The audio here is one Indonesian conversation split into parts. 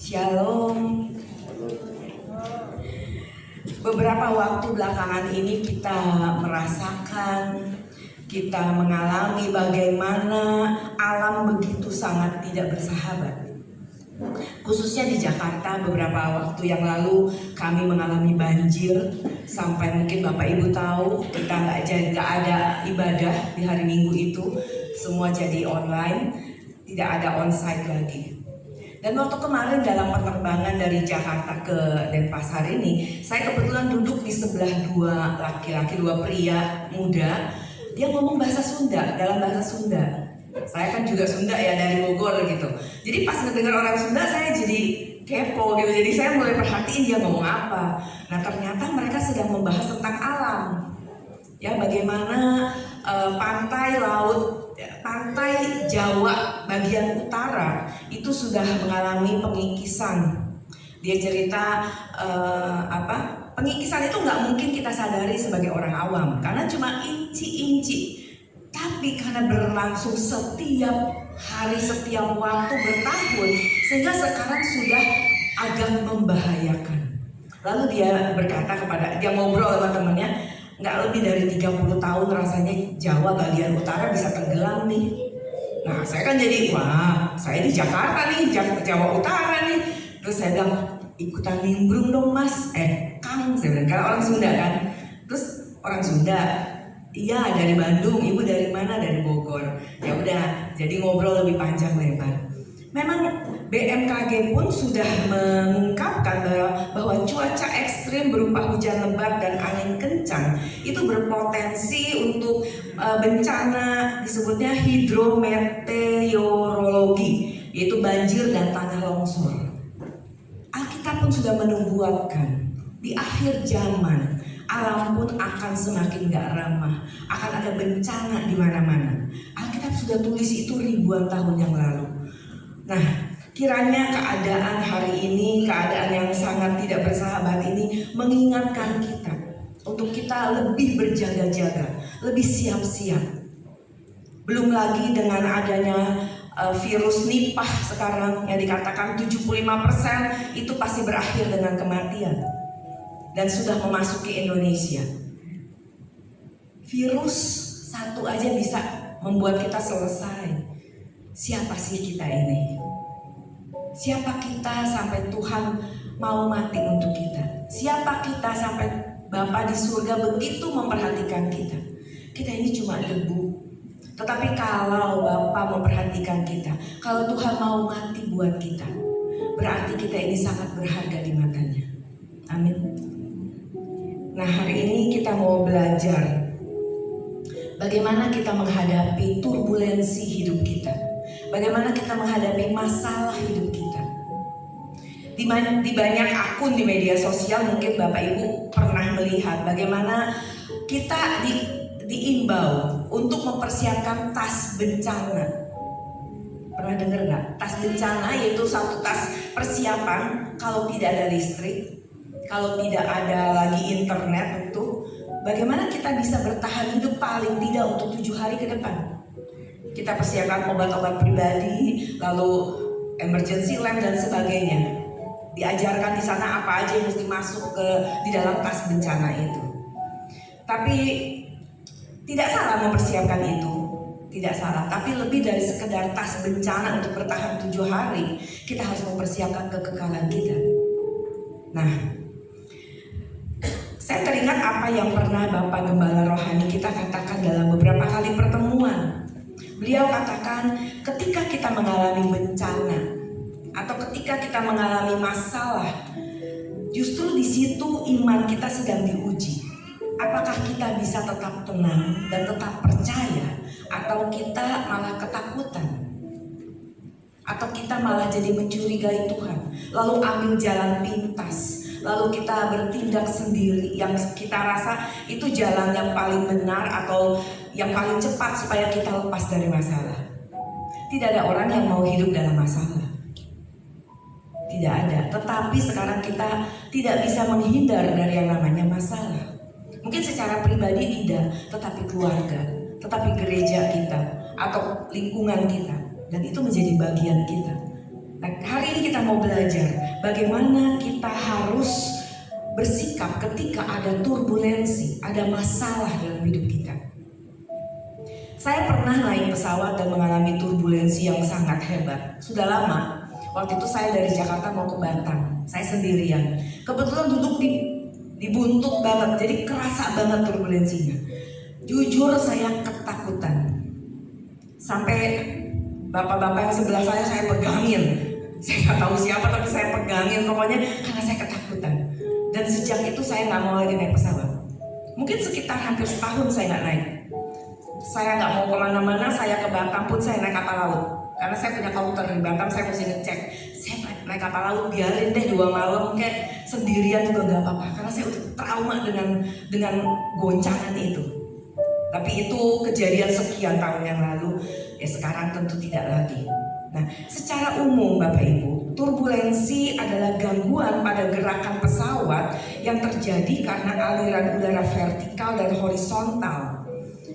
Shalom. Beberapa waktu belakangan ini kita merasakan, kita mengalami bagaimana alam begitu sangat tidak bersahabat. Khususnya di Jakarta, beberapa waktu yang lalu kami mengalami banjir sampai mungkin Bapak Ibu tahu kita nggak ada ibadah di hari Minggu itu, semua jadi online, tidak ada onsite lagi. Dan waktu kemarin dalam penerbangan dari Jakarta ke Denpasar ini, saya kebetulan duduk di sebelah dua laki-laki, dua pria muda. Dia ngomong bahasa Sunda, dalam bahasa Sunda. Saya kan juga Sunda ya, dari Bogor gitu. Jadi pas ngedengar orang Sunda saya jadi kepo gitu. Jadi saya mulai perhatiin dia ngomong apa. Nah ternyata mereka sedang membahas tentang alam. Ya bagaimana pantai laut, pantai Jawa bagian utara itu sudah mengalami pengikisan. Dia cerita pengikisan itu nggak mungkin kita sadari sebagai orang awam karena cuma inci-inci. Tapi karena berlangsung setiap hari, setiap waktu, bertahun, sehingga sekarang sudah agak membahayakan. Lalu dia berkata dia ngobrol sama temannya, nggak lebih dari 30 tahun rasanya Jawa bagian utara bisa tenggelam nih. Nah saya kan jadi, wah saya di Jakarta nih, Jawa Utara nih. Terus saya bilang, ikutan nimbrung dong mas, Kang, saya bilang, karena orang Sunda kan. Terus orang Sunda, iya dari Bandung, ibu dari mana? Dari Bogor. Ya udah, jadi ngobrol lebih panjang lebar. Memang BMKG pun sudah mengungkapkan bahwa cuaca ekstrim berupa hujan lebat dan angin kencang itu berpotensi untuk bencana disebutnya hidrometeorologi, yaitu banjir dan tanah longsor. Alkitab pun sudah menubuatkan di akhir zaman alam pun akan semakin gak ramah, akan ada bencana di mana-mana. Alkitab sudah tulis itu ribuan tahun yang lalu. Nah, kiranya keadaan hari ini, keadaan yang sangat tidak bersahabat ini mengingatkan kita untuk kita lebih berjaga-jaga, lebih siap-siap. Belum lagi dengan adanya virus Nipah sekarang yang dikatakan 75% itu pasti berakhir dengan kematian dan sudah memasuki Indonesia. Virus satu aja bisa membuat kita selesai. Siapa sih kita ini? Siapa kita sampai Tuhan mau mati untuk kita? Siapa kita sampai Bapa di surga begitu memperhatikan kita? Kita ini cuma debu. Tetapi kalau Bapa memperhatikan kita, kalau Tuhan mau mati buat kita, berarti kita ini sangat berharga di matanya. Amin. Nah hari ini kita mau belajar bagaimana kita menghadapi turbulensi hidup kita. Bagaimana kita menghadapi masalah hidup kita. Di banyak akun di media sosial mungkin Bapak Ibu pernah melihat bagaimana kita diimbau untuk mempersiapkan tas bencana. Pernah dengar nggak? Tas bencana yaitu satu tas persiapan kalau tidak ada listrik, kalau tidak ada lagi internet tentu. Bagaimana kita bisa bertahan hidup paling tidak untuk 7 hari ke depan. Kita persiapkan obat-obat pribadi, lalu emergency lamp dan sebagainya. Diajarkan di sana apa aja yang mesti masuk di dalam tas bencana itu. Tapi tidak salah mempersiapkan itu, tidak salah. Tapi lebih dari sekedar tas bencana untuk bertahan 7 hari, kita harus mempersiapkan kekekalan kita. Nah, saya teringat apa yang pernah Bapak Gembala Rohani kita katakan dalam beberapa kali pertemuan. Beliau katakan ketika kita mengalami bencana atau ketika kita mengalami masalah, justru di situ iman kita sedang diuji. Apakah kita bisa tetap tenang dan tetap percaya, atau kita malah ketakutan, atau kita malah jadi mencurigai Tuhan, lalu ambil jalan pintas, lalu kita bertindak sendiri yang kita rasa itu jalan yang paling benar atau yang paling cepat supaya kita lepas dari masalah. Tidak ada orang yang mau hidup dalam masalah, tidak ada. Tetapi sekarang kita tidak bisa menghindar dari yang namanya masalah. Mungkin secara pribadi tidak, tetapi keluarga, tetapi gereja kita atau lingkungan kita. dan itu menjadi bagian kita. Nah, hari ini kita mau belajar bagaimana kita harus bersikap ketika ada turbulensi, ada masalah dalam hidup kita. Saya pernah naik pesawat dan mengalami turbulensi yang sangat hebat. Sudah lama. Waktu itu saya dari Jakarta mau ke Batam. Saya sendirian. Kebetulan duduk di buntut banget, jadi kerasa banget turbulensinya. Jujur saya ketakutan. Sampai bapak-bapak yang sebelah saya pegangin. Saya nggak tahu siapa tapi saya pegangin pokoknya karena saya ketakutan. Dan sejak itu saya nggak mau lagi naik pesawat. Mungkin sekitar hampir setahun saya nggak naik. Saya nggak mau kemana-mana, saya ke Batam pun saya naik kapal laut. Karena saya punya komputer di Batam, saya mesti ngecek. Saya naik kapal laut, biarin deh 2 malam kayak sendirian juga nggak apa-apa. Karena saya udah trauma dengan goncangan itu. Tapi itu kejadian sekian tahun yang lalu, ya sekarang tentu tidak lagi. Nah, secara umum Bapak Ibu, turbulensi adalah gangguan pada gerakan pesawat yang terjadi karena aliran udara vertikal dan horizontal.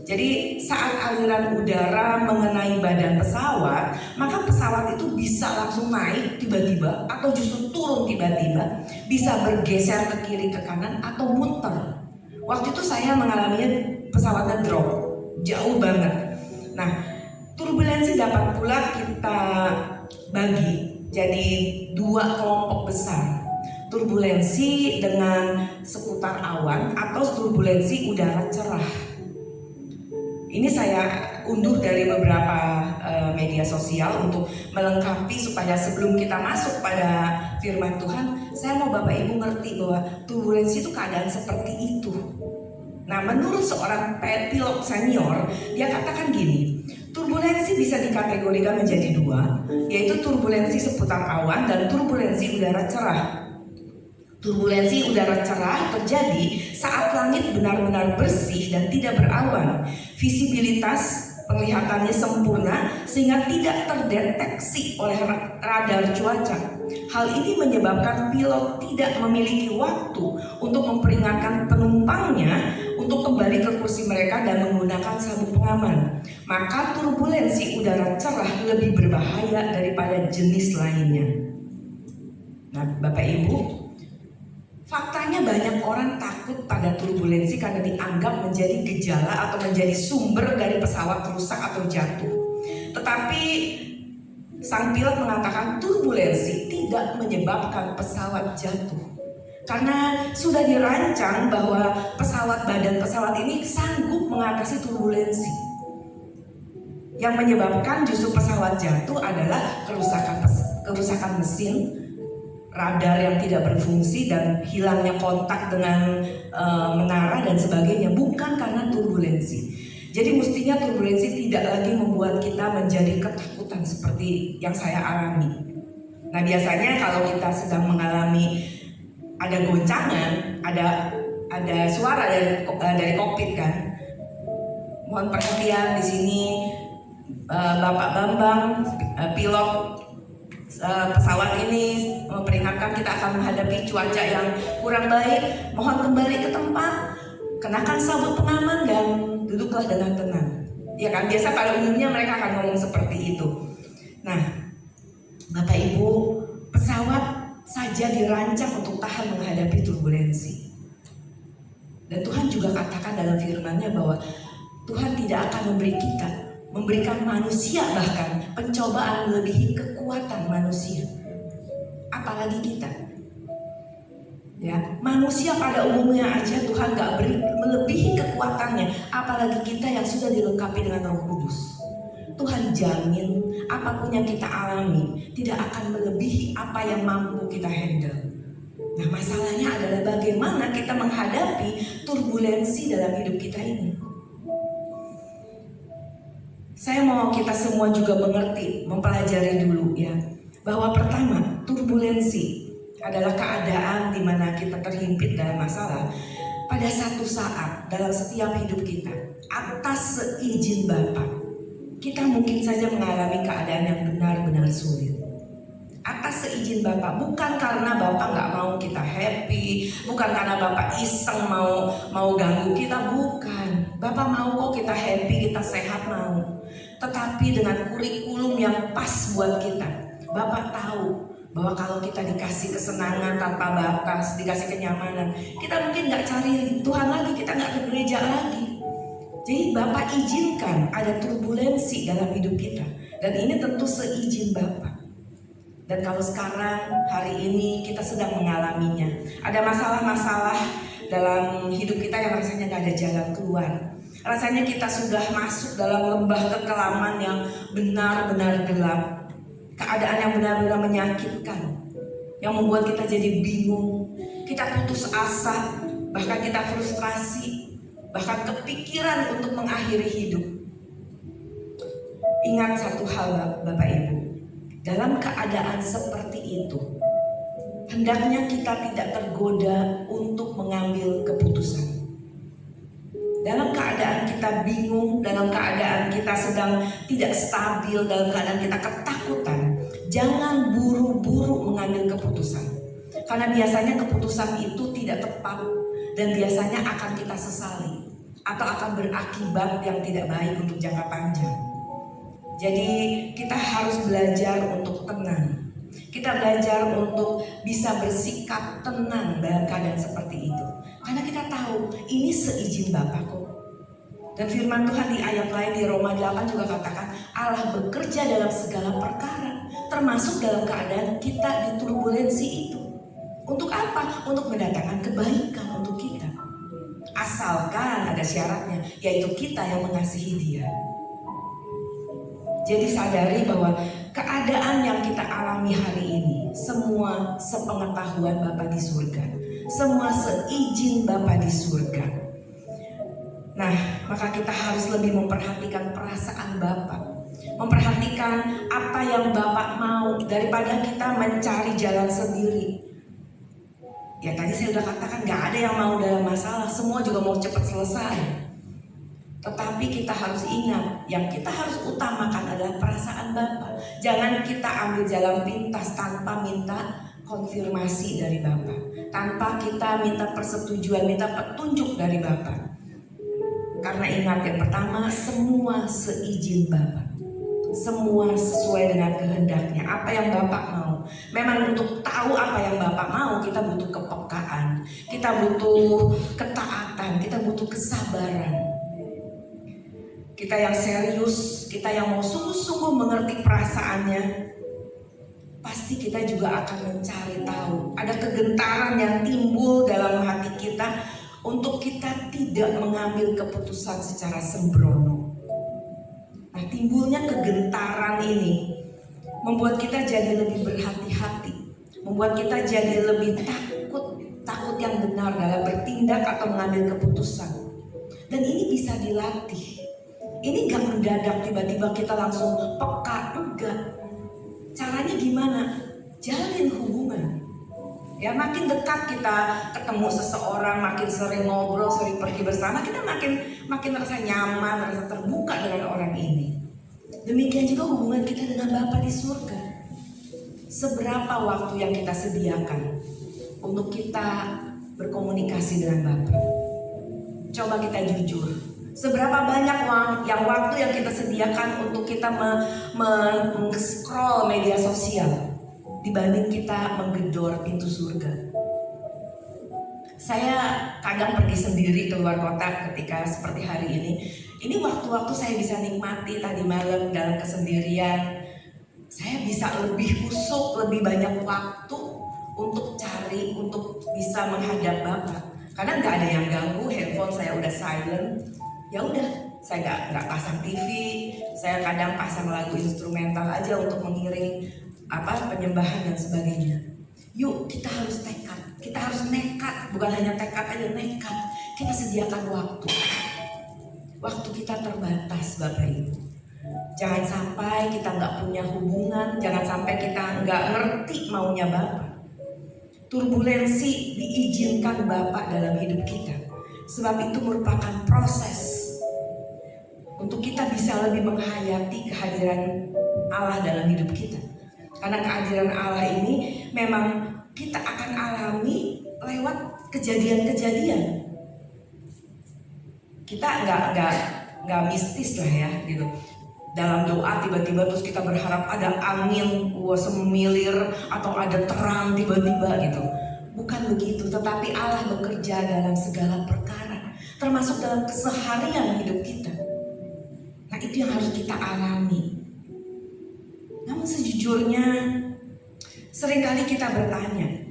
Jadi saat aliran udara mengenai badan pesawat, maka pesawat itu bisa langsung naik tiba-tiba atau justru turun tiba-tiba, bisa bergeser ke kiri ke kanan atau muter. Waktu itu saya mengalaminya pesawatnya drop, jauh banget. Nah, turbulensi dapat pula kita bagi jadi 2 kelompok besar. Turbulensi dengan seputar awan atau turbulensi udara cerah. Ini saya unduh dari beberapa media sosial untuk melengkapi supaya sebelum kita masuk pada firman Tuhan, saya mau Bapak Ibu ngerti bahwa turbulensi itu keadaan seperti itu. Nah, menurut seorang pilot senior, dia katakan gini, turbulensi bisa dikategorikan menjadi 2, yaitu turbulensi seputar awan dan turbulensi udara cerah. Turbulensi udara cerah terjadi saat langit benar-benar bersih dan tidak berawan. Visibilitas penglihatannya sempurna sehingga tidak terdeteksi oleh radar cuaca. Hal ini menyebabkan pilot tidak memiliki waktu untuk memperingatkan penumpangnya untuk kembali ke kursi mereka dan menggunakan sabuk pengaman. Maka turbulensi udara cerah lebih berbahaya daripada jenis lainnya. Nah, Bapak Ibu, faktanya banyak orang takut pada turbulensi karena dianggap menjadi gejala atau menjadi sumber dari pesawat rusak atau jatuh. Tetapi sang pilot mengatakan turbulensi tidak menyebabkan pesawat jatuh. Karena sudah dirancang bahwa badan pesawat ini sanggup mengatasi turbulensi. Yang menyebabkan justru pesawat jatuh adalah kerusakan mesin, radar yang tidak berfungsi dan hilangnya kontak dengan menara dan sebagainya, bukan karena turbulensi. Jadi mestinya turbulensi tidak lagi membuat kita menjadi ketakutan seperti yang saya alami. Nah, biasanya kalau kita sedang mengalami ada goncangan, ada suara dari kokpit kan. Mohon perhatian di sini Bapak Bambang, pilot pesawat ini memperingatkan kita akan menghadapi cuaca yang kurang baik. Mohon kembali ke tempat, kenakan sabuk pengaman dan duduklah dengan tenang. Ya kan, biasa pada umumnya mereka akan ngomong seperti itu. Nah, Bapak Ibu, pesawat saja dirancang untuk tahan menghadapi turbulensi. Dan Tuhan juga katakan dalam firman-Nya bahwa Tuhan tidak akan memberikan manusia bahkan pencobaan melebihi kekuatan manusia. Apalagi kita. Ya, manusia pada umumnya aja Tuhan gak beri melebihi kekuatannya, apalagi kita yang sudah dilengkapi dengan Roh Kudus. Tuhan jamin apapun yang kita alami tidak akan melebihi apa yang mampu kita handle. Nah, masalahnya adalah bagaimana kita menghadapi turbulensi dalam hidup kita ini. Saya mau kita semua juga mengerti, mempelajari dulu ya, bahwa pertama, turbulensi adalah keadaan di mana kita terhimpit dalam masalah pada satu saat dalam setiap hidup kita atas seizin Bapa. Kita mungkin saja mengalami keadaan yang benar-benar sulit atas seizin Bapak, bukan karena Bapak nggak mau kita happy, bukan karena Bapak iseng mau ganggu kita, bukan. Bapak mau kok kita happy, kita sehat, mau. Tetapi dengan kurikulum yang pas buat kita. Bapak tahu bahwa kalau kita dikasih kesenangan tanpa batas, dikasih kenyamanan, kita mungkin gak cari Tuhan lagi, kita gak ke gereja lagi. Jadi Bapak izinkan ada turbulensi dalam hidup kita. Dan ini tentu seizin Bapak. Dan kalau sekarang, hari ini kita sedang mengalaminya, ada masalah-masalah dalam hidup kita yang rasanya gak ada jalan keluar. Rasanya kita sudah masuk dalam lembah kekelaman yang benar-benar gelap. Keadaan yang benar-benar menyakitkan, yang membuat kita jadi bingung, kita putus asa, bahkan kita frustrasi, bahkan kepikiran untuk mengakhiri hidup. Ingat satu hal Bapak Ibu, dalam keadaan seperti itu, hendaknya kita tidak tergoda untuk mengambil keputusan. Dalam keadaan kita bingung, dalam keadaan kita sedang tidak stabil, dalam keadaan kita ketakutan, jangan buru-buru mengambil keputusan. Karena biasanya keputusan itu tidak tepat dan biasanya akan kita sesali atau akan berakibat yang tidak baik untuk jangka panjang. Jadi kita harus belajar untuk tenang. Kita belajar untuk bisa bersikap tenang dalam keadaan seperti itu. Karena kita tahu ini seizin Bapa kok. Dan firman Tuhan di ayat lain di Roma 8 juga katakan Allah bekerja dalam segala perkara, termasuk dalam keadaan kita di turbulensi itu. Untuk apa? Untuk mendatangkan kebaikan untuk kita. Asalkan ada syaratnya, yaitu kita yang mengasihi Dia. Jadi sadari bahwa keadaan yang kita alami hari ini semua sepengetahuan Bapa di surga, semua seizin Bapa di surga. Nah, maka kita harus lebih memperhatikan perasaan Bapa, memperhatikan apa yang Bapa mau daripada kita mencari jalan sendiri. Ya tadi saya udah katakan gak ada yang mau dalam masalah, semua juga mau cepat selesai. Tetapi kita harus ingat, yang kita harus utamakan adalah perasaan Bapa. Jangan kita ambil jalan pintas tanpa minta konfirmasi dari Bapa, tanpa kita minta persetujuan, minta petunjuk dari Bapa. Karena ingat, yang pertama, semua seizin Bapa, semua sesuai dengan kehendaknya. Apa yang Bapa mau. Memang untuk tahu apa yang Bapa mau, kita butuh kepekaan, kita butuh ketaatan, kita butuh kesabaran. Kita yang serius, kita yang mau sungguh-sungguh mengerti perasaannya, pasti kita juga akan mencari tahu. Ada kegentaran yang timbul dalam hati kita untuk kita tidak mengambil keputusan secara sembrono. Nah, timbulnya kegentaran ini membuat kita jadi lebih berhati-hati, membuat kita jadi lebih takut yang benar dalam bertindak atau mengambil keputusan. Dan ini bisa dilatih. Ini gak mendadak tiba-tiba kita langsung peka, enggak. Caranya gimana? Jalin hubungan. Ya makin dekat kita ketemu seseorang, makin sering ngobrol, sering pergi bersama, kita makin merasa nyaman, merasa terbuka dengan orang ini. Demikian juga hubungan kita dengan Bapa di surga. Seberapa waktu yang kita sediakan untuk kita berkomunikasi dengan Bapa? Coba kita jujur. Seberapa banyak waktu yang kita sediakan untuk kita scroll media sosial dibanding kita menggedor pintu surga. Saya kadang pergi sendiri keluar kota ketika seperti hari ini. Ini waktu-waktu saya bisa nikmati tadi malam dalam kesendirian. Saya bisa lebih husuk, lebih banyak waktu untuk cari, untuk bisa menghadap Bapa. Karena nggak ada yang ganggu, handphone saya udah silent. Ya udah, saya nggak pasang TV, saya kadang pasang lagu instrumental aja untuk mengiring penyembahan dan sebagainya. Yuk kita harus tekad, kita harus nekat, bukan hanya tekad aja, nekat. Kita sediakan waktu. Waktu kita terbatas Bapak Ibu. Jangan sampai kita nggak punya hubungan, jangan sampai kita nggak ngerti maunya Bapak. Turbulensi diizinkan Bapak dalam hidup kita, sebab itu merupakan proses untuk kita bisa lebih menghayati kehadiran Allah dalam hidup kita. Karena kehadiran Allah ini memang kita akan alami lewat kejadian-kejadian. Kita nggak mistis lah ya gitu. Dalam doa tiba-tiba terus kita berharap ada angin semilir atau ada terang tiba-tiba gitu. Bukan begitu, tetapi Allah bekerja dalam segala perkara, termasuk dalam keseharian hidup kita. Nah, itu yang harus kita alami. Namun sejujurnya seringkali kita bertanya,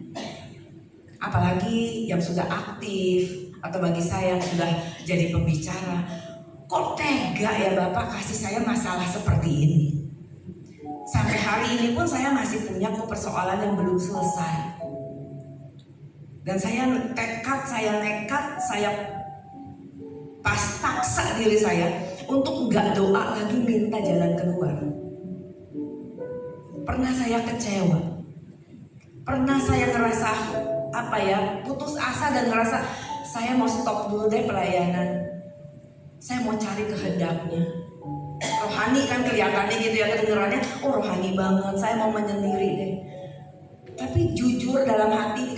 apalagi yang sudah aktif atau bagi saya yang sudah jadi pembicara, kok tega ya Bapak kasih saya masalah seperti ini. Sampai hari ini pun saya masih punya kok persoalan yang belum selesai. Dan saya nekat, saya paksa diri saya untuk nggak doa lagi minta jalan keluar. Pernah saya kecewa, pernah saya ngerasa putus asa dan ngerasa saya mau stop dulu deh pelayanan. Saya mau cari kehendaknya. Rohani kan kelihatannya gitu ya, kedengarannya rohani banget, saya mau menyendiri deh. Tapi jujur dalam hati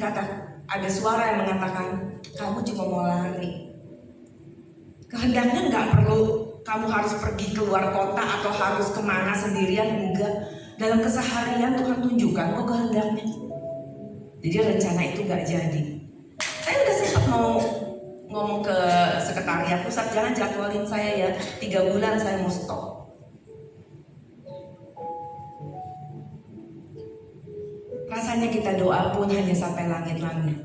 ada suara yang mengatakan, kamu cuma mau lari. Kehendaknya nggak perlu kamu harus pergi keluar kota atau harus kemana sendirian, enggak. Dalam keseharian Tuhan tunjukkan kok kehendaknya. Jadi rencana itu nggak jadi. Saya udah sempat mau ngomong ke sekretariat pusat, jangan jadwalin saya ya, 3 bulan saya mau stop. Rasanya kita doa pun hanya sampai langit-langit.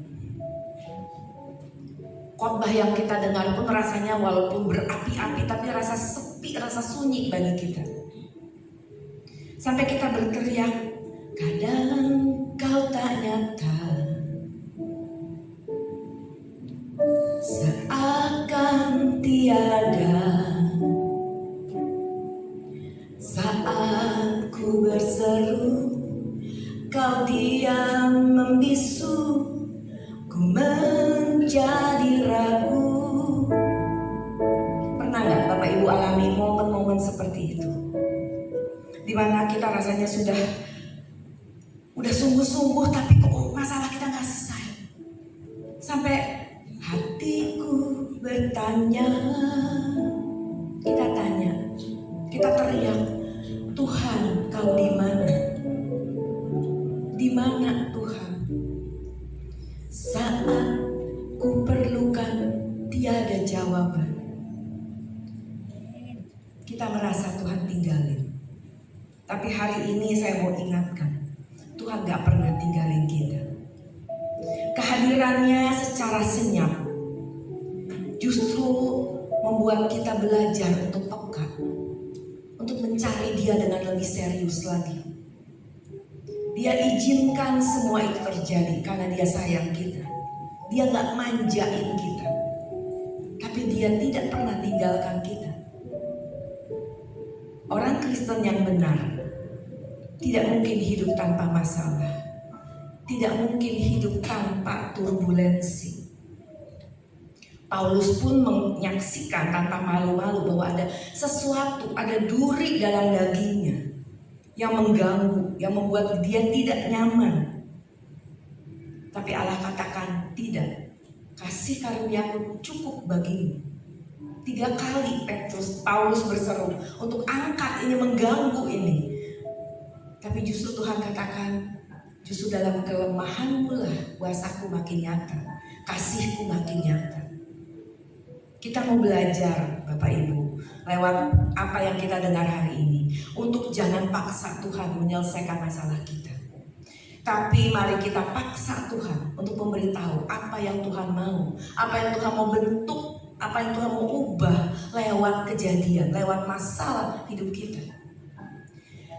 Khotbah yang kita dengar pun rasanya walaupun berapi-api tapi rasa sepi, rasa sunyi bagi kita. Sampai kita berteriak, kadang kau tak nyata, seakan tiada. Saat ku berseru, kau diam membisu, ku menjadi ragu. Pernah nggak Bapak Ibu alami momen-momen seperti itu? Dimana kita rasanya sudah sungguh-sungguh tapi kok masalah kita nggak selesai. Sampai hatiku bertanya, kita teriak, Tuhan kau di mana? Di mana Tuhan? Saat ku perlukan tiada jawaban. Kita merasa Tuhan tinggalin. Tapi hari ini saya mau ingatkan, Tuhan gak pernah tinggalin kita. Kehadirannya secara senyap justru membuat kita belajar untuk peka, untuk mencari Dia dengan lebih serius lagi. Dia izinkan semua itu terjadi karena Dia sayang kita. Dia gak manjain kita, tapi Dia tidak pernah tinggalkan kita. Orang Kristen yang benar tidak mungkin hidup tanpa masalah, tidak mungkin hidup tanpa turbulensi. Paulus pun menyaksikan tanpa malu-malu bahwa ada sesuatu, ada duri dalam dagingnya yang mengganggu, yang membuat dia tidak nyaman. Tapi Allah katakan tidak, kasih karuniaku cukup bagimu. 3 kali Paulus berseru untuk angkat ini, mengganggu ini. Tapi justru Tuhan katakan, justru dalam kelemahanmu lah kuasaku makin nyata, kasihku makin nyata. Kita mau belajar Bapak Ibu lewat apa yang kita dengar hari ini, untuk jangan paksa Tuhan menyelesaikan masalah kita. Tapi mari kita paksa Tuhan untuk memberitahu apa yang Tuhan mau, apa yang Tuhan mau bentuk, apa yang Tuhan mau ubah lewat kejadian, lewat masalah hidup kita.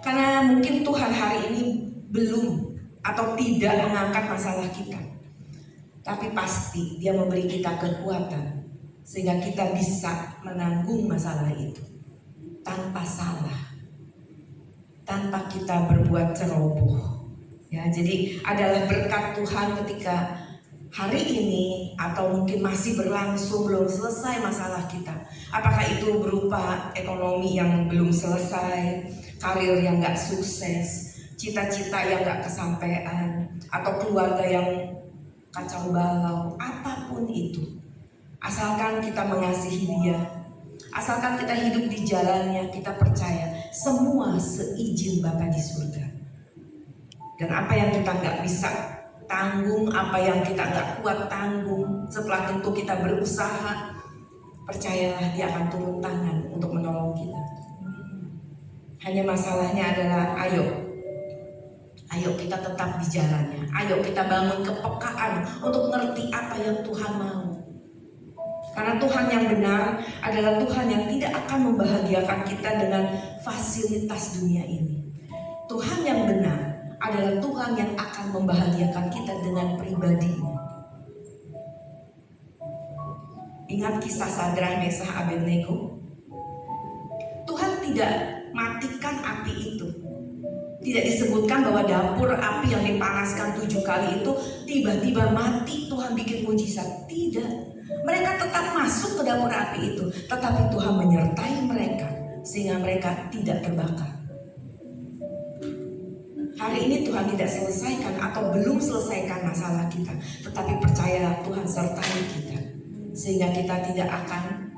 Karena mungkin Tuhan hari ini belum atau tidak mengangkat masalah kita, tapi pasti Dia memberi kita kekuatan sehingga kita bisa menanggung masalah itu tanpa salah, tanpa kita berbuat ceroboh. Ya, jadi adalah berkat Tuhan ketika hari ini atau mungkin masih berlangsung, belum selesai masalah kita. Apakah itu berupa ekonomi yang belum selesai, karir yang gak sukses, cita-cita yang gak kesampaian, atau keluarga yang kacau balau, apapun itu. asalkan kita mengasihi Dia, asalkan kita hidup di jalannya, kita percaya semua seizin Bapa di surga. Dan apa yang kita nggak bisa tanggung, apa yang kita nggak kuat tanggung, setelah tentu kita berusaha, percayalah Dia akan turun tangan untuk menolong kita. Hanya masalahnya adalah ayo kita tetap di jalannya. Ayo kita bangun kepekaan untuk ngerti apa yang Tuhan mau. Karena Tuhan yang benar adalah Tuhan yang tidak akan membahagiakan kita dengan fasilitas dunia ini. Tuhan yang benar adalah Tuhan yang akan membahagiakan kita dengan pribadinya. Ingat kisah Sadrah, Mesah, Abednego? Tuhan tidak matikan api itu. Tidak disebutkan bahwa dapur api yang dipanaskan 7 kali itu tiba-tiba mati, Tuhan bikin mujizat. Tidak. Mereka tetap masuk ke dapur api itu, tetapi Tuhan menyertai mereka sehingga mereka tidak terbakar. Hari ini Tuhan tidak selesaikan atau belum selesaikan masalah kita, tetapi percayalah Tuhan sertai kita sehingga kita tidak akan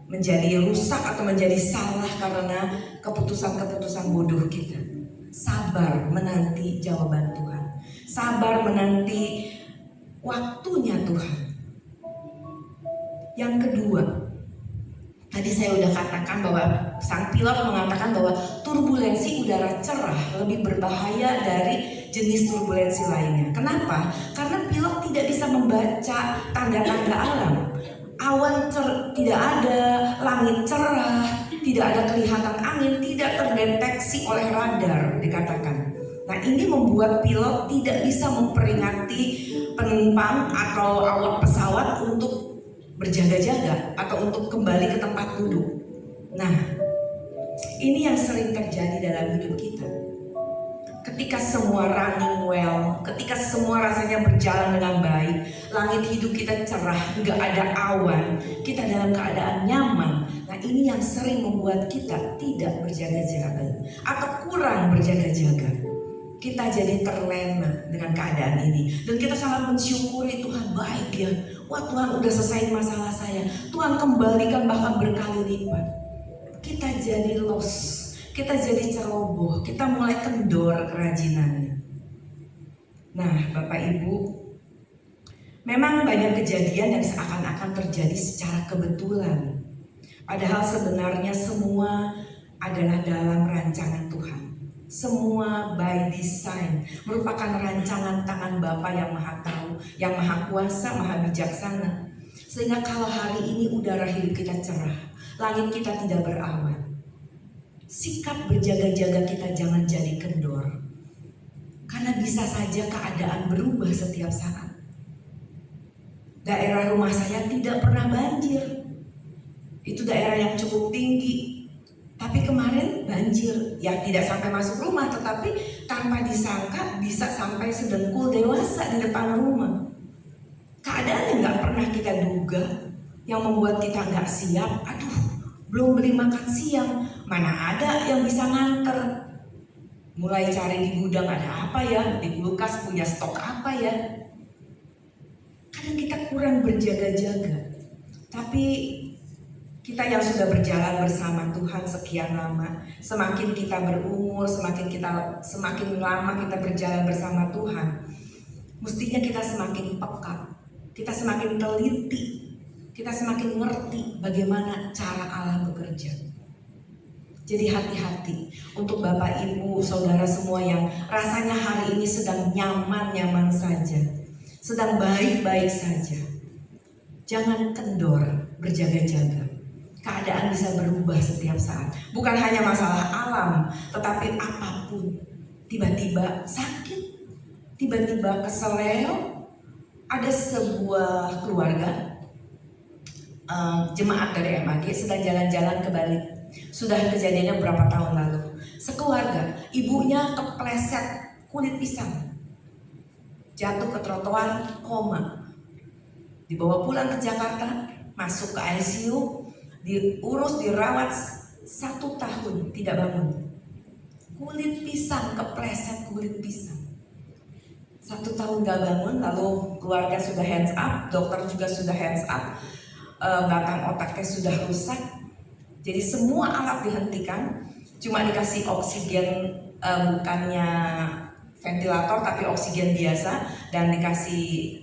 menjadi rusak atau menjadi salah karena keputusan-keputusan bodoh kita. Sabar menanti jawaban Tuhan, sabar menanti waktunya Tuhan. Yang kedua, tadi saya udah katakan bahwa sang pilot mengatakan bahwa turbulensi udara cerah lebih berbahaya dari jenis turbulensi lainnya. Kenapa? Karena pilot tidak bisa membaca tanda-tanda alam. Awan tidak ada, langit cerah, tidak ada kelihatan angin, tidak terdeteksi oleh radar dikatakan. Nah, ini membuat pilot tidak bisa memperingati penumpang atau awak pesawat untuk berjaga-jaga atau untuk kembali ke tempat duduk. Nah, ini yang sering terjadi dalam hidup kita. Ketika semua running well, ketika semua rasanya berjalan dengan baik, langit hidup kita cerah, nggak ada awan, kita dalam keadaan nyaman. Nah, ini yang sering membuat kita tidak berjaga-jaga atau kurang berjaga-jaga. Kita jadi terlena dengan keadaan ini dan kita sangat mensyukuri Tuhan baik ya. Wah, Tuhan udah selesai masalah saya, Tuhan kembalikan bahkan berkali lipat. Kita jadi lost, kita jadi ceroboh, kita mulai kendor kerajinannya. Nah, Bapak Ibu, memang banyak kejadian yang seakan-akan terjadi secara kebetulan. Padahal sebenarnya semua adalah dalam rancangan Tuhan. Semua by design, merupakan rancangan tangan Bapa yang Maha Tahu, yang Maha Kuasa, Maha Bijaksana. Sehingga kalau hari ini udara hidup kita cerah, langit kita tidak berawan, sikap berjaga-jaga kita jangan jadi kendor. Karena bisa saja keadaan berubah setiap saat. Daerah rumah saya tidak pernah banjir. Itu daerah yang cukup tinggi. Tapi kemarin banjir, ya tidak sampai masuk rumah, tetapi tanpa disangka bisa sampai sedengkul dewasa di depan rumah. Keadaan yang gak pernah kita duga, yang membuat kita gak siap. Aduh, belum beli makan siang, mana ada yang bisa nganter. Mulai cari di gudang ada apa ya, di kulkas punya stok apa ya. Kadang kita kurang berjaga-jaga. Tapi kita yang sudah berjalan bersama Tuhan sekian lama, semakin kita berumur, semakin lama kita berjalan bersama Tuhan, mestinya kita semakin peka, kita semakin teliti, kita semakin ngerti bagaimana cara Allah bekerja. Jadi hati-hati untuk Bapak, Ibu, Saudara semua yang rasanya hari ini sedang nyaman-nyaman saja, sedang baik-baik saja. Jangan kendor berjaga-jaga. Keadaan bisa berubah setiap saat. Bukan hanya masalah alam, tetapi apapun. Tiba-tiba sakit, tiba-tiba keseleo. Ada sebuah keluarga jemaat dari MAG sedang jalan-jalan ke Bali. Sudah kejadiannya berapa tahun lalu. Sekeluarga, ibunya kepleset kulit pisang, jatuh ke trotoar, koma. Dibawa pulang ke Jakarta, masuk ke ICU, diurus, dirawat 1 tahun tidak bangun. Kulit pisang, kepleset kulit pisang. 1 tahun gak bangun, lalu keluarga sudah hands up, dokter juga sudah hands up, batang otaknya sudah rusak. Jadi semua alat dihentikan, cuma dikasih oksigen, bukannya ventilator tapi oksigen biasa, dan dikasih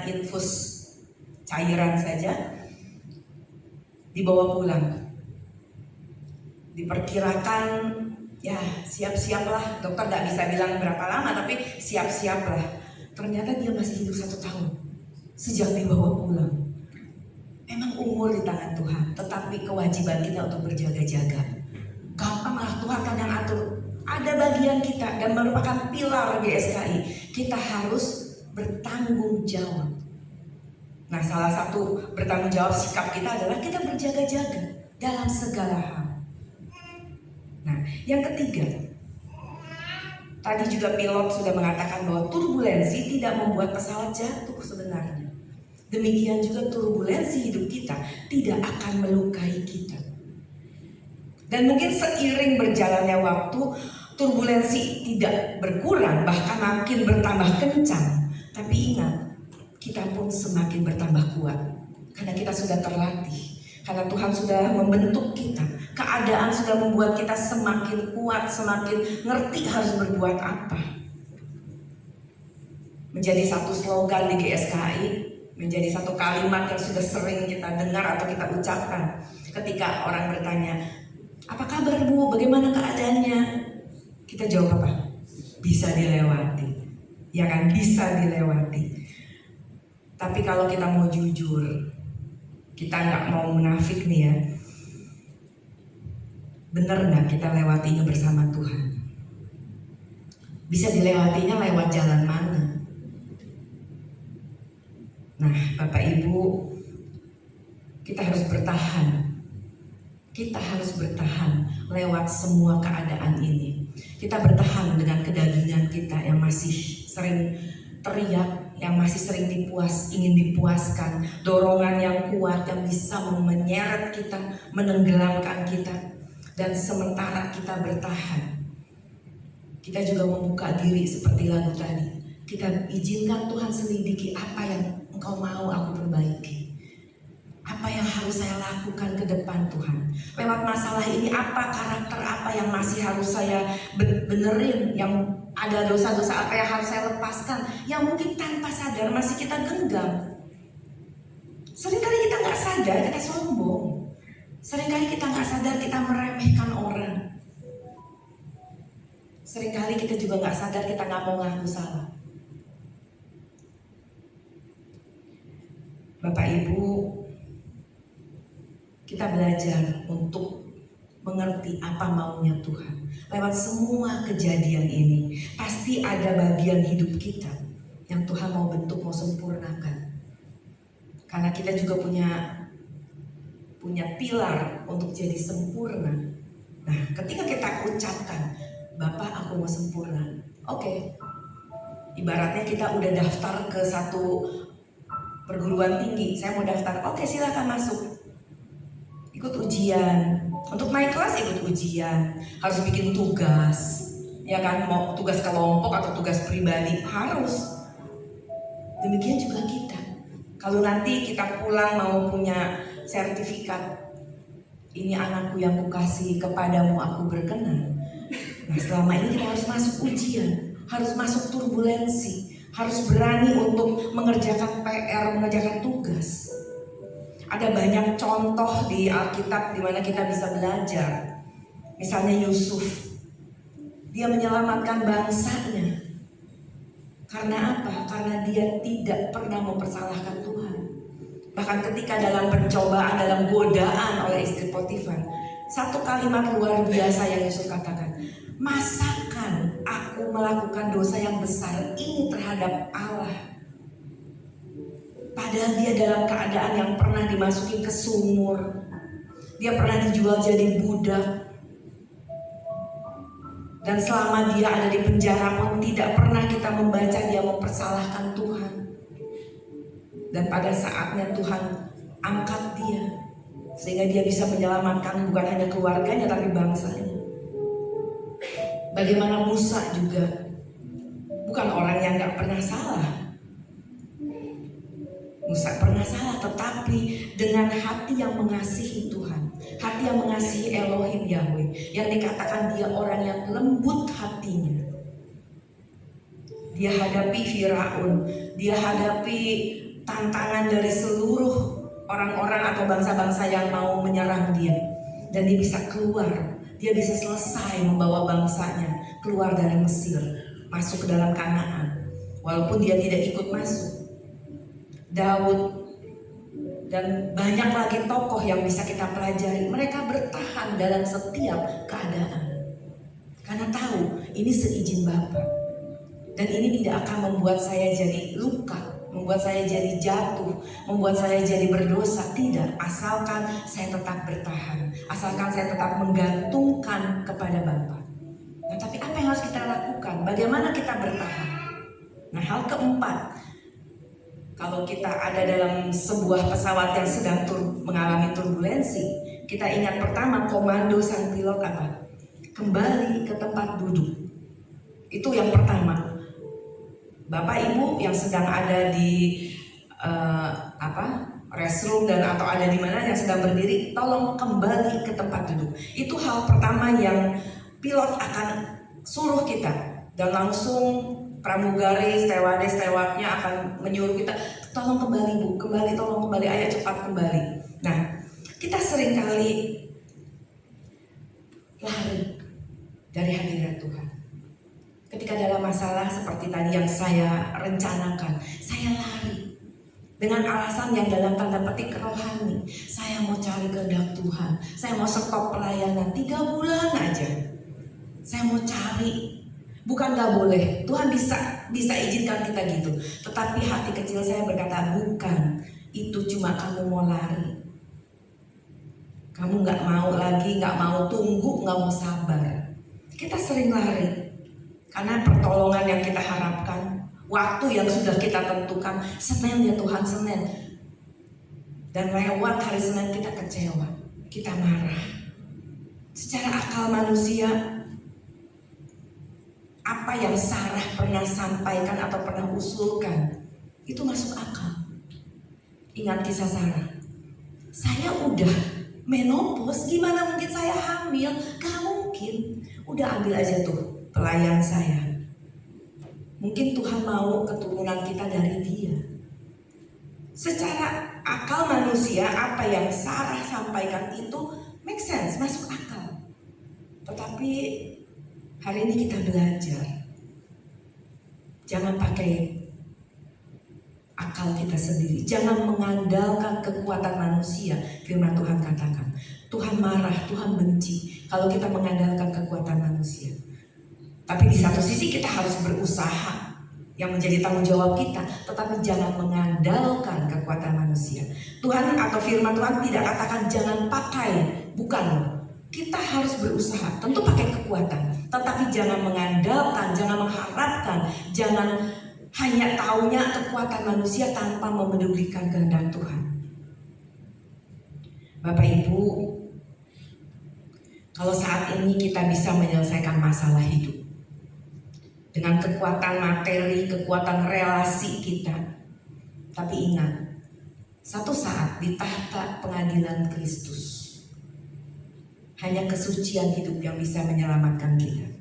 infus cairan saja. Dibawa pulang. Diperkirakan ya siap-siaplah, dokter nggak bisa bilang berapa lama tapi siap-siaplah. Ternyata dia masih hidup 1 tahun sejak dibawa pulang. Emang umur di tangan Tuhan, tetapi kewajiban kita untuk berjaga-jaga. Gampanglah, Tuhan kan yang atur. Ada bagian kita dan merupakan pilar GSKI. Kita harus bertanggung jawab. Nah, salah satu bertanggung jawab sikap kita adalah kita berjaga-jaga dalam segala hal. Nah, yang ketiga, tadi juga pilot sudah mengatakan bahwa turbulensi tidak membuat pesawat jatuh sebenarnya. Demikian juga turbulensi hidup kita tidak akan melukai kita. Dan mungkin seiring berjalannya waktu, turbulensi tidak berkurang, bahkan makin bertambah kencang. Tapi ingat, kita pun semakin bertambah kuat. Karena kita sudah terlatih. Karena Tuhan sudah membentuk kita. Keadaan sudah membuat kita semakin kuat, semakin ngerti harus berbuat apa. Menjadi satu slogan di GSKI, menjadi satu kalimat yang sudah sering kita dengar atau kita ucapkan. Ketika orang bertanya, apa kabar Bu? Bagaimana keadaannya? Kita jawab apa? Bisa dilewati. Ya kan? Bisa dilewati. Tapi kalau kita mau jujur, kita nggak mau munafik nih ya, bener nggak kita lewatinya bersama Tuhan? Bisa dilewatinya lewat jalan mana? Nah, Bapak Ibu, kita harus bertahan. Kita harus bertahan lewat semua keadaan ini. Kita bertahan dengan kedagingan kita yang masih sering teriak, yang masih sering ingin dipuaskan, dorongan yang kuat yang bisa menyeret kita, menenggelamkan kita. Dan sementara kita bertahan, kita juga membuka diri seperti lagu tadi. Kita izinkan Tuhan selidiki apa yang Engkau mau aku perbaiki. Apa yang harus saya lakukan ke depan Tuhan. Lewat masalah ini apa karakter apa yang masih harus saya benerin, yang ada dosa-dosa apa yang harus saya lepaskan, yang mungkin tanpa sadar masih kita genggam. Seringkali kita nggak sadar kita sombong. Seringkali kita nggak sadar kita meremehkan orang. Seringkali kita juga nggak sadar kita nggak mau ngaku salah. Bapak Ibu, kita belajar untuk mengerti apa maunya Tuhan. Lewat semua kejadian ini, pasti ada bagian hidup kita yang Tuhan mau bentuk, mau sempurnakan. Karena kita juga punya pilar untuk jadi sempurna. Nah, ketika kita ucapkan, Bapak aku mau sempurna. Oke. Ibaratnya kita udah daftar ke satu perguruan tinggi, saya mau daftar. Oke, silakan masuk. Ikut ujian. Untuk naik kelas ikut ujian. Harus bikin tugas. Ya kan, mau tugas kelompok atau tugas pribadi, harus. Demikian juga kita. Kalau nanti kita pulang mau punya sertifikat, ini anakku yang kukasih, kepadamu aku berkenan. Nah, selama ini kita harus masuk ujian, harus masuk turbulensi, harus berani untuk mengerjakan PR, mengerjakan tugas. Ada banyak contoh di Alkitab di mana kita bisa belajar. Misalnya Yusuf, dia menyelamatkan bangsanya. Karena apa? Karena dia tidak pernah mempersalahkan Tuhan. Bahkan ketika dalam pencobaan, dalam godaan oleh istri Potifar, satu kalimat luar biasa yang Yusuf katakan, masakan aku melakukan dosa yang besar ini terhadap Allah? Padahal dia dalam keadaan yang pernah dimasukin ke sumur, dia pernah dijual jadi budak, dan selama dia ada di penjara pun tidak pernah kita membaca dia mempersalahkan Tuhan. Dan pada saatnya Tuhan angkat dia sehingga dia bisa menyelamatkan bukan hanya keluarganya tapi bangsanya. Bagaimana Musa juga, bukan bukan orang yang gak pernah salah. Musa pernah salah, tetapi dengan hati yang mengasihi Tuhan, hati yang mengasihi Elohim Yahweh, yang dikatakan dia orang yang lembut hatinya. Dia hadapi Firaun, dia hadapi tantangan dari seluruh orang-orang atau bangsa-bangsa yang mau menyerang dia. Dan dia bisa keluar, dia bisa selesai membawa bangsanya keluar dari Mesir, masuk ke dalam Kanaan. Walaupun dia tidak ikut masuk. Daud dan banyak lagi tokoh yang bisa kita pelajari. Mereka bertahan dalam setiap keadaan. Karena tahu ini seizin Bapa. Dan ini tidak akan membuat saya jadi luka, membuat saya jadi jatuh, membuat saya jadi berdosa. Tidak, asalkan saya tetap bertahan, asalkan saya tetap menggantungkan kepada Bapa. Nah, tapi apa yang harus kita lakukan? Bagaimana kita bertahan? Nah, hal keempat, kalau kita ada dalam sebuah pesawat yang sedang mengalami turbulensi, kita ingat pertama komando sang pilot apa? Kembali ke tempat duduk. Itu yang pertama. Bapak Ibu yang sedang ada di restroom dan atau ada di mana yang sedang berdiri, tolong kembali ke tempat duduk. Itu hal pertama yang pilot akan suruh kita, dan langsung pramugari, stewardnya akan menyuruh kita, tolong kembali Bu, tolong kembali, ayo cepat kembali. Nah, kita seringkali lari dari hadirat Tuhan. Ketika dalam masalah seperti tadi yang saya rencanakan, saya lari dengan alasan yang dalam tanda petik rohani. Saya mau cari kehendak Tuhan, saya mau stop pelayanan 3 bulan aja. Saya mau cari, bukan gak boleh, Tuhan bisa izinkan kita gitu. Tetapi hati kecil saya berkata, bukan, itu cuma kamu mau lari. Kamu gak mau lagi, gak mau tunggu, gak mau sabar. Kita sering lari karena pertolongan yang kita harapkan, waktu yang sudah kita tentukan, Senin ya Tuhan, Senin. Dan lewat hari Senin kita kecewa, kita marah. Secara akal manusia, apa yang Sarah pernah sampaikan atau pernah usulkan, itu masuk akal. Ingat kisah Sarah. Saya udah menopause, gimana mungkin saya hamil? Gak mungkin. Udah ambil aja tuh pelayan saya. Mungkin Tuhan mau keturunan kita dari dia. Secara akal manusia, apa yang Sarah sampaikan itu make sense, masuk akal. Tetapi hari ini kita belajar, jangan pakai akal kita sendiri, jangan mengandalkan kekuatan manusia. Firman Tuhan katakan, Tuhan marah, Tuhan benci kalau kita mengandalkan kekuatan manusia. Tapi di satu sisi kita harus berusaha, yang menjadi tanggung jawab kita, tetapi jangan mengandalkan kekuatan manusia. Tuhan atau firman Tuhan tidak katakan jangan pakai, bukan. Kita harus berusaha, tentu pakai kekuatan, tetapi jangan mengandalkan, jangan mengharapkan, jangan hanya taunya kekuatan manusia tanpa memedulikan kehendak Tuhan. Bapak Ibu, kalau saat ini kita bisa menyelesaikan masalah hidup dengan kekuatan materi, kekuatan relasi kita, tapi ingat, satu saat di tahta pengadilan Kristus, hanya kesucian hidup yang bisa menyelamatkan kita.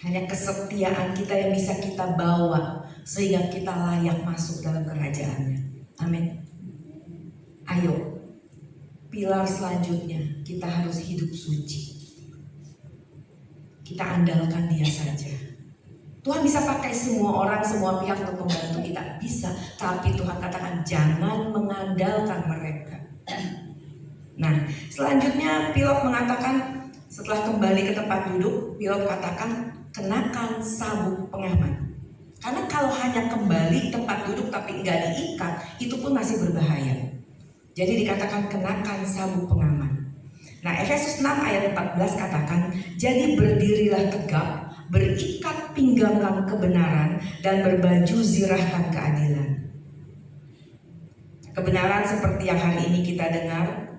Hanya kesetiaan kita yang bisa kita bawa sehingga kita layak masuk dalam kerajaannya. Amin. Ayo, pilar selanjutnya, kita harus hidup suci. Kita andalkan Dia saja. Tuhan bisa pakai semua orang, semua pihak untuk membantu kita, bisa. Tapi Tuhan katakan jangan mengandalkan mereka. Nah, selanjutnya pilot mengatakan setelah kembali ke tempat duduk, pilot katakan kenakan sabuk pengaman. Karena kalau hanya kembali tempat duduk tapi nggak diikat, itu pun masih berbahaya. Jadi dikatakan kenakan sabuk pengaman. Nah, Efesus 6 ayat 14 katakan, jadi berdirilah tegak, berikat pinggangkan kebenaran, dan berbaju zirahkan keadilan. Kebenaran seperti yang hari ini kita dengar,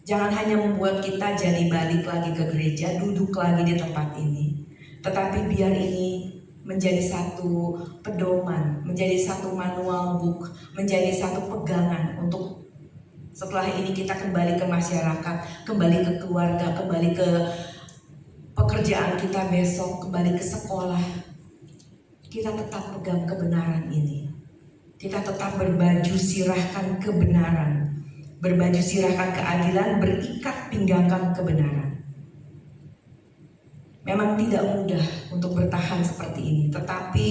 jangan hanya membuat kita jadi balik lagi ke gereja, duduk lagi di tempat ini, tetapi biar ini menjadi satu pedoman, menjadi satu manual book, menjadi satu pegangan untuk setelah ini kita kembali ke masyarakat, kembali ke keluarga, kembali ke pekerjaan kita besok, kembali ke sekolah. Kita tetap pegang kebenaran ini. Kita tetap berbaju sirahkan kebenaran, berbaju sirahkan keadilan, berikat pinggangkan kebenaran. Memang tidak mudah untuk bertahan seperti ini, tetapi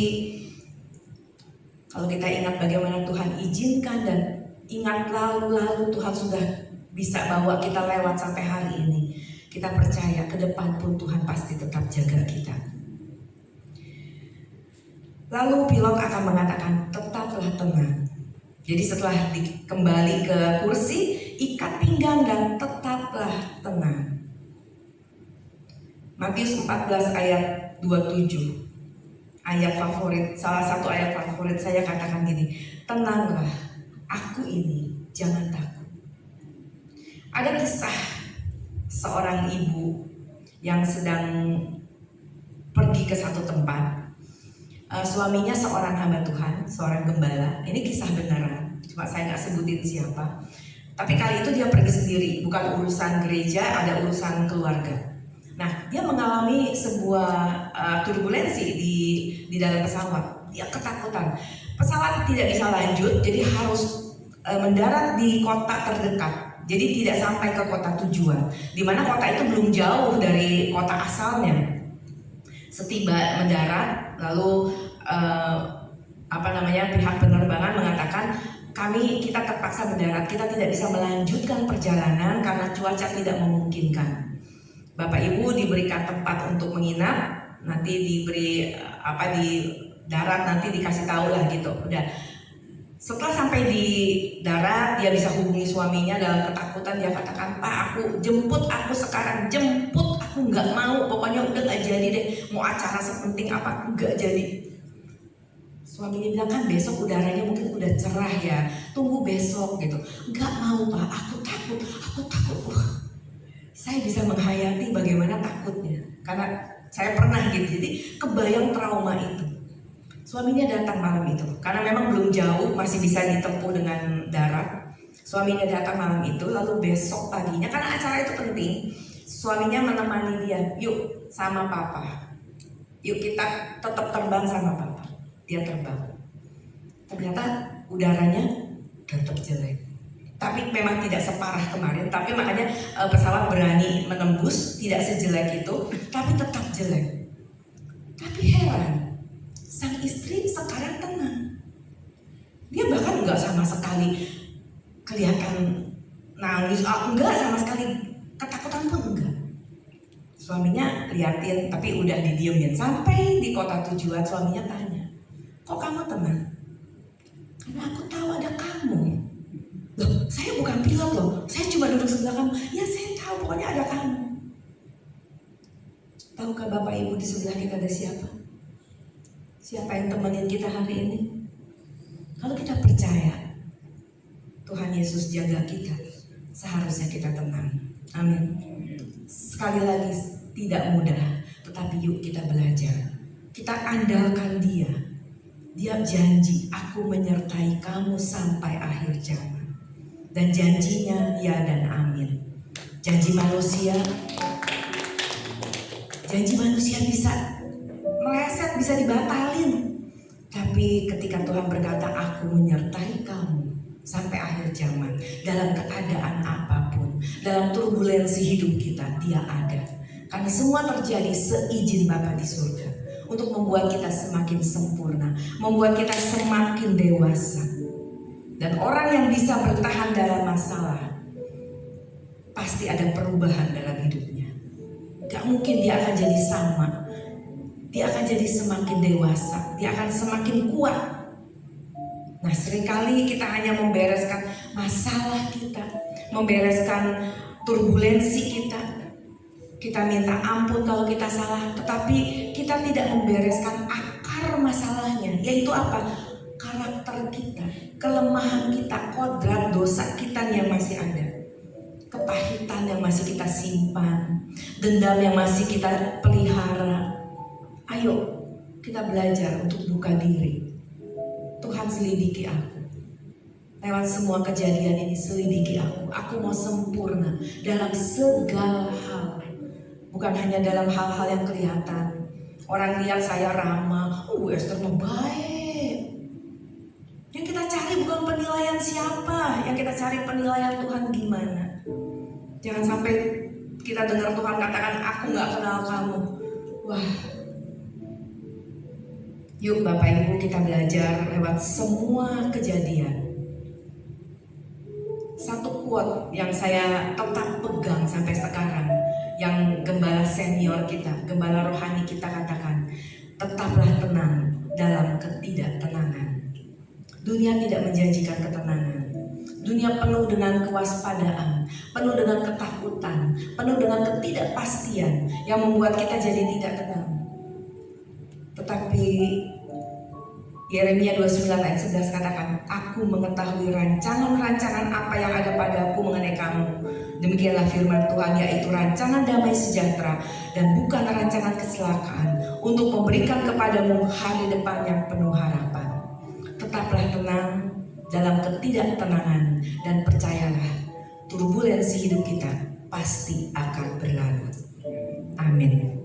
kalau kita ingat bagaimana Tuhan izinkan dan ingat lalu Tuhan sudah bisa bawa kita lewat sampai hari ini, kita percaya ke depan pun Tuhan pasti tetap jaga kita. Lalu pilot akan mengatakan, tetaplah tenang. Jadi setelah kembali ke kursi, ikat pinggang dan tetaplah tenang. Matius 14 ayat 27, ayat favorit, salah satu ayat favorit saya, katakan gini, tenanglah, aku ini, jangan takut. Ada kisah seorang ibu yang sedang pergi ke satu tempat. Suaminya seorang hamba Tuhan, seorang gembala. Ini kisah beneran, cuma saya nggak sebutin siapa. Tapi kali itu dia pergi sendiri, bukan urusan gereja, ada urusan keluarga. Nah, dia mengalami sebuah turbulensi di dalam pesawat. Dia ketakutan. Pesawat tidak bisa lanjut, jadi harus mendarat di kota terdekat. Jadi tidak sampai ke kota tujuan, di mana kota itu belum jauh dari kota asalnya. Setiba mendarat, lalu pihak penerbangan mengatakan, kita terpaksa mendarat, kita tidak bisa melanjutkan perjalanan karena cuaca tidak memungkinkan. Bapak Ibu diberikan tempat untuk menginap, nanti diberi di darat, nanti dikasih tahu lah gitu. Udah. Setelah sampai di darat, dia bisa hubungi suaminya dalam ketakutan. Dia katakan, Pak, jemput aku sekarang, jemput aku, nggak mau, pokoknya udah nggak jadi deh, mau acara sepenting apa nggak jadi. Suaminya bilang, kan besok udaranya mungkin udah cerah ya, tunggu besok gitu. Nggak mau Pak, aku takut. Saya bisa menghayati bagaimana takutnya, karena saya pernah gitu, jadi kebayang trauma itu. Suaminya datang malam itu, karena memang belum jauh, masih bisa ditempuh dengan darat. Suaminya datang malam itu, lalu besok paginya, karena acara itu penting, suaminya menemani dia, yuk sama papa, yuk kita tetap terbang sama papa. Dia terbang, ternyata udaranya tetap jelek. Tapi memang tidak separah kemarin, tapi makanya pesawat berani menembus, tidak sejelek itu, tapi tetap jelek. Tapi heran, sang istri sekarang tenang. Dia bahkan nggak sama sekali kelihatan nangis, enggak sama sekali, ketakutan pun enggak. Suaminya liatin, tapi udah didiemin. Sampai di kota tujuan, suaminya tanya, kok kamu tenang? Karena aku tahu ada kamu. Loh, saya bukan pilot loh, saya cuma duduk sebelah kamu. Ya saya tahu, pokoknya ada kamu. Tahukah Bapak Ibu di sebelah kita ada siapa? Siapa yang temenin kita hari ini? Kalau kita percaya Tuhan Yesus jaga kita, seharusnya kita tenang. Amin. Sekali lagi, tidak mudah, tetapi yuk kita belajar. Kita andalkan Dia. Dia janji, aku menyertai kamu sampai akhir zaman. Dan janjinya ya dan amin. Janji manusia bisa meleset, bisa dibatalin. Tapi ketika Tuhan berkata, aku menyertai kamu sampai akhir zaman, dalam keadaan apapun, dalam turbulensi hidup kita, Dia ada. Karena semua terjadi seizin Bapa di surga, untuk membuat kita semakin sempurna, membuat kita semakin dewasa. Dan orang yang bisa bertahan dalam masalah, pasti ada perubahan dalam hidupnya. Gak mungkin dia akan jadi sama. Dia akan jadi semakin dewasa, dia akan semakin kuat. Nah, seringkali kita hanya membereskan masalah kita, membereskan turbulensi kita. Kita minta ampun kalau kita salah, tetapi kita tidak membereskan akar masalahnya, yaitu apa? Karakter kita, kelemahan kita, kodrat dosa kita yang masih ada, kepahitan yang masih kita simpan, dendam yang masih kita pelihara. Ayo kita belajar untuk buka diri. Tuhan, selidiki aku. Lewat semua kejadian ini selidiki aku. Aku mau sempurna dalam segala hal. Bukan hanya dalam hal-hal yang kelihatan. Orang lihat saya ramah, Esther mah baik. Yang kita cari bukan penilaian siapa, yang kita cari penilaian Tuhan gimana. Jangan sampai kita dengar Tuhan katakan, aku gak kenal kamu. Wah. Yuk Bapak Ibu, kita belajar lewat semua kejadian. Satu quote yang saya tetap pegang sampai sekarang, yang gembala senior kita, gembala rohani kita katakan, tetaplah tenang dalam ketidaktenangan. Dunia tidak menjanjikan ketenangan. Dunia penuh dengan kewaspadaan, penuh dengan ketakutan, penuh dengan ketidakpastian yang membuat kita jadi tidak tenang. Tetapi Yeremia 29 ayat 11 katakan, aku mengetahui rancangan-rancangan apa yang ada padaku mengenai kamu. Demikianlah firman Tuhan, yaitu rancangan damai sejahtera dan bukan rancangan kecelakaan, untuk memberikan kepadamu hari depan yang penuh harapan. Tetaplah tenang dalam ketidaktenangan dan percayalah, turbulensi hidup kita pasti akan berlalu. Amin.